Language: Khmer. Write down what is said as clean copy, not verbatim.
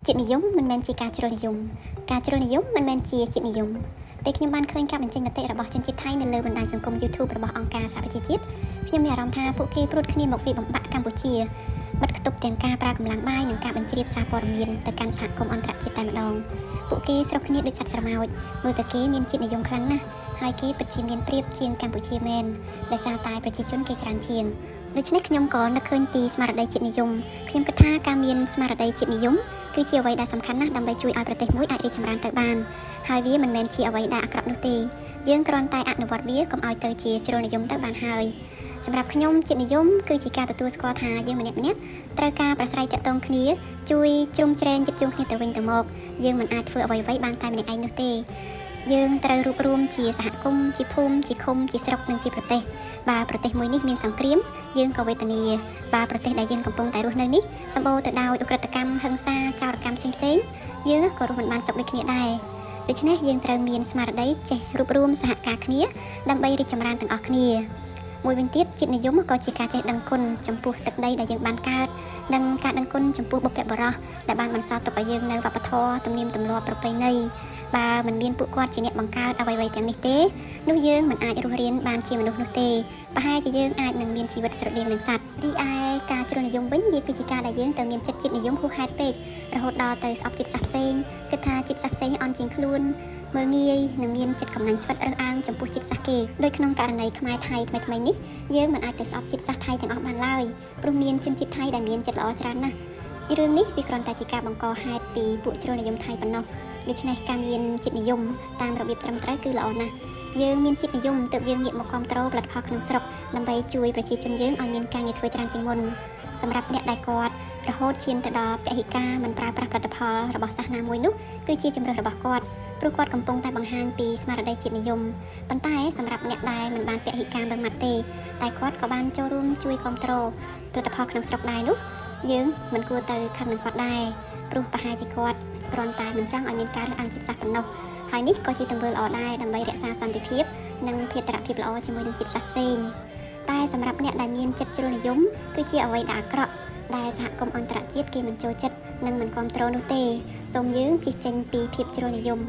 Chuyệnនិយមមិនមែនជាការជ្រុលនិយមការជ្រុលនិយមមិនមែនជាជាតិនិយមពេលខ្ញុំបានឃើញការបញ្ចេញមតិរបស់ជនជាតិថៃនៅលើបណ្ដាញសង្គម YouTube របស់អង្គការសហប្រជាជាតិខ្ញុំមានអារម្មណ៍ថាពួកគេព្រួតគ្នាមកពីបំបាក់កម្ពុជាបិទគប់ទាំងការប្រើកម្លាំងបាយនិងការបញ្ជ្រាបសារព័ត៌មានទៅកាន់សហគមន៍អន្តរជាតិតែម្ដងពួកគេស្រុកគ្នាដូចសត្វស្រមោចមើលតែគេមានជាតិនិយមខ្លាំងណាស់ហើយគេពិតជាមានប្រៀបជាងកម្ពុជាមែនដោយសារតែប្រជាជនគេច្រើនជាងដូច្នេះខ្ញុំក៏នឹកឃើញពីស្មារតីជាតិនិយមខ្ញុំគិតថាការមានស្មារតីជាតិនិយមគឺជាអ្វីដែលសំខាន់ណាស់ដើម្បីជួយឲ្យប្រទេសមួយអាចរីកចម្រើនទៅបានហើយវាមិនមែនជាអ្វីដែលអាក្រក់នោះទេយើងគ្រាន់តែអនុវត្តវាកុំឲ្យទៅជាជ្រុលនិយមទៅបានហើយសម្រាប់ខ្ញុំជាតិនិយមគឺជាការទទួលស្គាល់ថាយើងម្នាក់ៗត្រូវការប្រស្រ័យទាក់ទងគ្នាជួយជ្រោមជ្រែងជិតជូនគ្នាទៅវិញទៅមកយើងមិនអាចធ្វើអ្វីៗបានតែម្នាក់ឯងនោះទេយើងត្រូវរួបរวมជាសហគមន៍ជាភូមិជាឃុំជាស្រុកនិងជាប្រទេសបើប្រទេសមួយនេះមានសង្គ្រាមយើងក៏វេទនាបើប្រទេសដែលយើងកំពុងតែរស់នៅនេះសម្បូរទៅដោយឧក្រិដ្ឋកម្មហិង្សាចោរកម្មផ្សេងៗយើងក៏រស់មិនបានសុខដូចគ្នាដែរដូច្នេះយើងត្រូវមានស្មារតីចេះរួបរวมសហការគ្នាដើម្បីរីកចម្រើនទាំងអស់គ្នាមួយវិញទៀតជាតិនិយមក៏ជាការចេះដឹងគុណចំពោះទឹកដីដែលយើងបានកើតនិងការដឹងគុណចំពោះបុព្វបុរសដែលបានបន្សល់ទុកឲ្យយើងនៅវប្បធម៌ទំនៀមទម្លាប់ប្រពៃណីបើមិនមានពួកគាត់ជាអ្នកបង្កើតអ្វីៗទាំងនេះទេនោះយើងមិនអាចរស់រានបានជាមនុស្សនោះទេប្រហែលជាយើងអាចនឹងមានជីវិតស្រដៀងនឹងសត្វរីឯការជ្រុលនិយមវិញវាគឺជាការដែលយើងទៅមានចិត្តជាតិនិយមហួសហេតុពេករហូតដល់ទៅស្អប់ចិត្តសាសផ្សេងគិតថាចិត្តសាសផ្សេងអន់ជាងខ្លួនមើលងាយនិងមានចិត្តកំណាញ់ស្វិតរើសអើងចំពោះចិត្តសាសគេដោយក្នុងករណីខ្មែរថៃថ្មីនេះយើងមិនអាចទៅស្អប់ចិត្តសាសថៃទាំងអស់បានឡើយព្រោះមានជនជាតិថៃដែលមានចិត្តល្អច្រើនណាស់រឿងនេះវាគ្រាន់តែជាការបង្កហេតុពីពួកជ្រុលនិយមថៃប៉ុណ្ណោះដូច្នេះការមានជាតិនិយមតាមរបៀបត្រឹមត្រូវគឺល្អណាស់យើងមានជាតិនិយមទើបយើងងាកមកគ្រប់គ្រងផលិតផលក្នុងស្រុកដើម្បីជួយប្រជាជនយើងឲ្យមានការងារធ្វើច្រើនជាងមុនសម្រាប់អ្នកដែលគាត់រហូតឈានទៅដល់ពហិការមិនប្រើប្រាស់ផលិតផលរបស់សាសនាមួយនោះគឺជាជំរើសរបស់គាត់ព្រោះគាត់កំពុងតែបង្ហាញពីស្មារតីជាតិនិយមប៉ុន្តែសម្រាប់អ្នកដែលមិនបានពហិការបង្មាត់ទេតែគាត់ក៏បានចូលរួមជួយគ្រប់គ្រងផលិតផលក្នុងស្រុកដែរនោះយើងមិនគួរទៅខឹងនឹងគាត់ដែរព្រោះប្រហែលជាគាត់គ្រាន់តែមិនចង់ឲ្យមានការរើសអើងជាតិសាសន៍ប៉ុណ្ណោះហើយនេះក៏ជាទង្វើល្អដែរដើម្បីរក្សាសន្តិភាពនិងភេរភាពល្អជាមួយនឹងជាតិសាសន៍ផ្សេងតែសម្រាប់អ្នកដែលមានចិត្តជ្រុលនិយមគឺជាអ្វីដែលអាក្រក់ដែលសហគមន៍អន្តរជាតិគេមិនចូលចិត្តនិងមិនគ្រប់គ្រងនោះទេសូមយើងជិះចេញពីភាពជ្រុលនិយម